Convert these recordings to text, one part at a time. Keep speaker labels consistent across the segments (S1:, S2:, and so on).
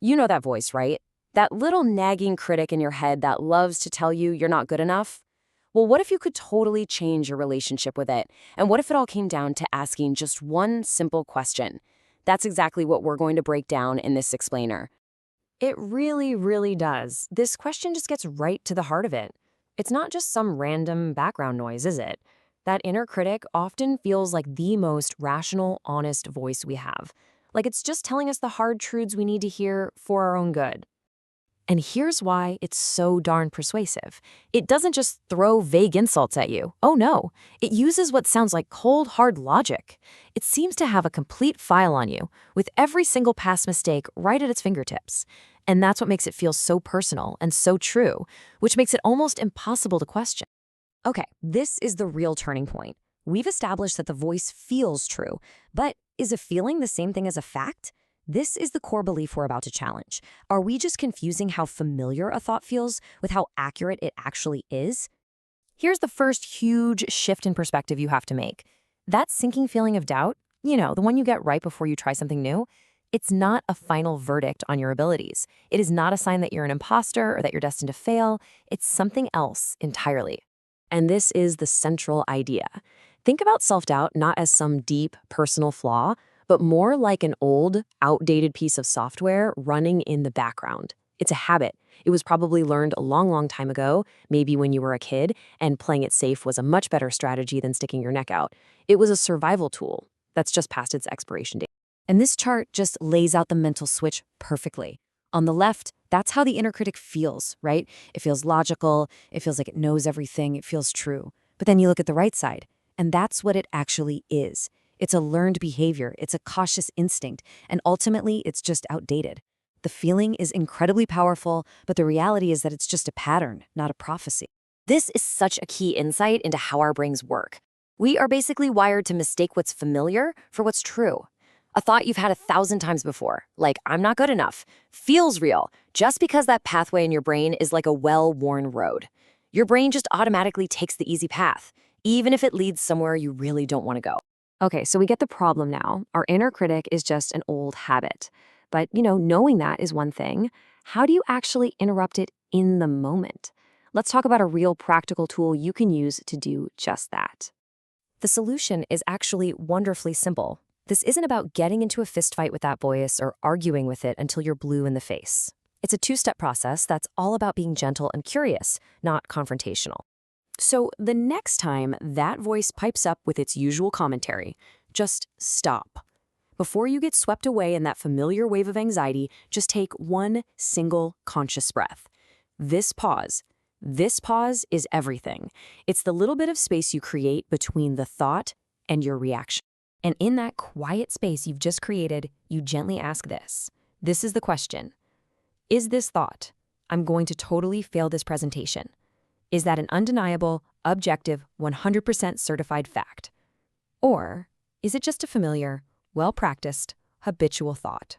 S1: You know that voice, right? That little nagging critic in your head that loves to tell you you're not good enough? Well, what if you could totally change your relationship with it? And what if it all came down to asking just one simple question? That's exactly what we're going to break down in this explainer. It really, really does. This question just gets right to the heart of it. It's not just some random background noise, is it? That inner critic often feels like the most rational, honest voice we have. Like it's just telling us the hard truths we need to hear for our own good. And here's why it's so darn persuasive. It doesn't just throw vague insults at you. Oh no, it uses what sounds like cold, hard logic. It seems to have a complete file on you, with every single past mistake right at its fingertips. And that's what makes it feel so personal and so true, which makes it almost impossible to question. Okay, this is the real turning point. We've established that the voice feels true, but is a feeling the same thing as a fact? This is the core belief we're about to challenge. Are we just confusing how familiar a thought feels with how accurate it actually is? Here's the first huge shift in perspective you have to make. That sinking feeling of doubt, the one you get right before you try something new, it's not a final verdict on your abilities. It is not a sign that you're an imposter or that you're destined to fail. It's something else entirely. And this is the central idea. Think about self-doubt not as some deep personal flaw, but more like an old, outdated piece of software running in the background. It's a habit. It was probably learned a long, long time ago, maybe when you were a kid, and playing it safe was a much better strategy than sticking your neck out. It was a survival tool that's just past its expiration date. And this chart just lays out the mental switch perfectly. On the left, that's how the inner critic feels, right? It feels logical, it feels like it knows everything, it feels true. But then you look at the right side, and that's what it actually is. It's a learned behavior, it's a cautious instinct, and ultimately it's just outdated. The feeling is incredibly powerful, but the reality is that it's just a pattern, not a prophecy. This is such a key insight into how our brains work. We are basically wired to mistake what's familiar for what's true. A thought you've had 1,000 times before, like I'm not good enough, feels real just because that pathway in your brain is like a well-worn road. Your brain just automatically takes the easy path, even if it leads somewhere you really don't want to go. Okay, so we get the problem now. Our inner critic is just an old habit. But, knowing that is one thing. How do you actually interrupt it in the moment? Let's talk about a real practical tool you can use to do just that. The solution is actually wonderfully simple. This isn't about getting into a fistfight with that voice or arguing with it until you're blue in the face. It's a two-step process that's all about being gentle and curious, not confrontational. So the next time that voice pipes up with its usual commentary, just stop. Before you get swept away in that familiar wave of anxiety, just take one single conscious breath. This pause is everything. It's the little bit of space you create between the thought and your reaction. And in that quiet space you've just created, you gently ask this. This is the question. Is this thought, I'm going to totally fail this presentation? Is that an undeniable, objective, 100% certified fact? Or is it just a familiar, well-practiced, habitual thought?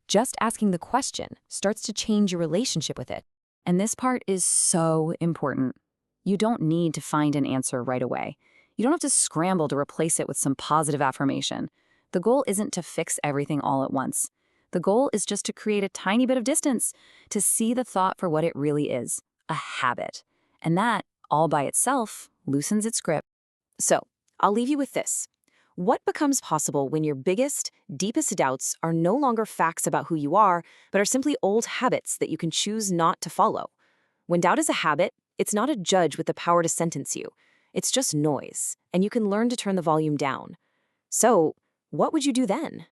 S1: Just asking the question starts to change your relationship with it. And this part is so important. You don't need to find an answer right away. You don't have to scramble to replace it with some positive affirmation. The goal isn't to fix everything all at once. The goal is just to create a tiny bit of distance, to see the thought for what it really is, a habit. And that, all by itself, loosens its grip. So, I'll leave you with this. What becomes possible when your biggest, deepest doubts are no longer facts about who you are, but are simply old habits that you can choose not to follow? When doubt is a habit, it's not a judge with the power to sentence you. It's just noise, and you can learn to turn the volume down. So, what would you do then?